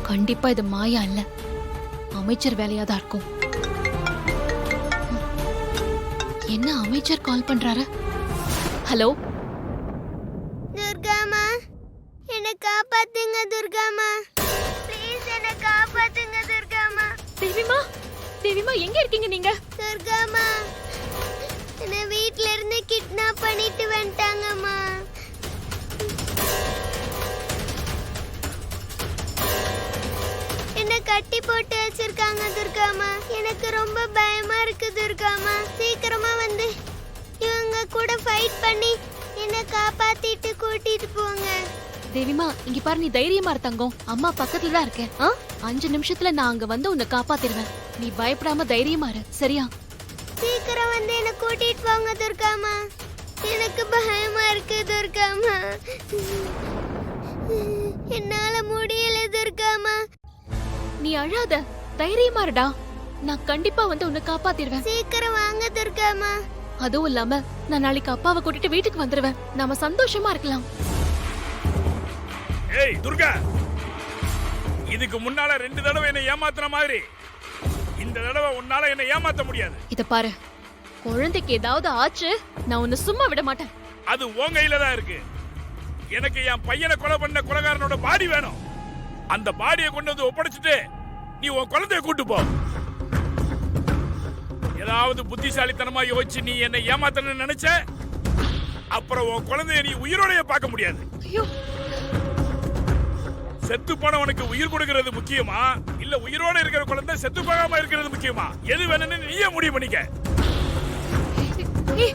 கண்டிப்பா இது மாயா இல்ல, அமைச்சர் வேலையா தான் இருக்கும். என்ன அமைச்சர் கால் பண்றாரு? ஹலோ துர்காமா, என்ன காப்பாத்துங்க துர்காமா, ப்ளீஸ் என்ன காப்பாத்துங்க துர்காமா. தேவிமா, தேவிமா எங்க இருக்கீங்க நீங்க? துர்காமா, என்ன வீட்ல இருந்து கிட்னாப் பண்ணிட்டு வந்துட்டாங்கம்மா. என்ன கட்டி போட்டு வச்சிருக்காங்க துர்காமா. எனக்கு ரொம்ப பயமா இருக்கு துர்காமா. சீக்கிரமா வந்து இவங்க கூட ஃபைட் பண்ணி என்ன காப்பாத்திட்டு கூட்டிட்டு போங்க. தேவிமா இங்க பாரு, நீ தைரியமா இரு தங்கம். அம்மா பக்கத்துல தான் இருக்கேன். 5 நிமிஷத்துல நான் அங்க வந்து உன்னை காப்பாத்திடுவேன். நீ பயப்படாம தைரியமா இரு, சரியா? சீக்கிரம் வந்து என்ன கூட்டிட்டு போங்க துர்காமா. எனக்கு பயமா இருக்கு துர்காமா. என்னால முடியல துர்காமா. நீ அழாத, தைரியமா இருடா. நான் கண்டிப்பா வந்து உன்னை காப்பாத்திடுவேன். சீக்கிரம் வாங்க துர்காமா. அதுவும் இல்லாம நான் நாளைக்கு அப்பாவை கூட்டிட்டு வீட்டுக்கு வந்துருவேன். நாம சந்தோஷமா இருக்கலாம். ஏய் துர்கா, இதுக்கு முன்னால 2 தடவை என்ன ஏமாத்துற மாதிரி இந்த தடவை உன்னால என்ன ஏமாத்த முடியாது. இத பாரு, குழந்தைக்கு ஏதாவது ஆச்சு நான் உன்னை சும்மா விட மாட்டேன். அது உன் கையில தான் இருக்கு. எனக்கு என் பையனை கொலை பண்ண கொலைகாரனோட பாடி வேணும். அந்த பாடியை கொண்டு வந்து ஒப்படைச்சிட்டு நீ உன் குழந்தைய கூட்டு போ. ஏதாவது புத்திசாலித்தனமா யோசிச்சு நீ என்ன ஏமாத்தணும்னு நினைச்ச, அப்புறம் உன் குழந்தைய நீ உயிரோடைய பார்க்க முடியாது. ஐயோ, செத்து போனவனுக்கு உயிர் கொடுக்கிறது முக்கியமா, இல்ல உயிரோட இருக்கிற குழந்தை செத்து போகாம இருக்கிறது முக்கியமா? எது வேணும்னு நீயே முடிவு பண்ணிக்க. ஏய்,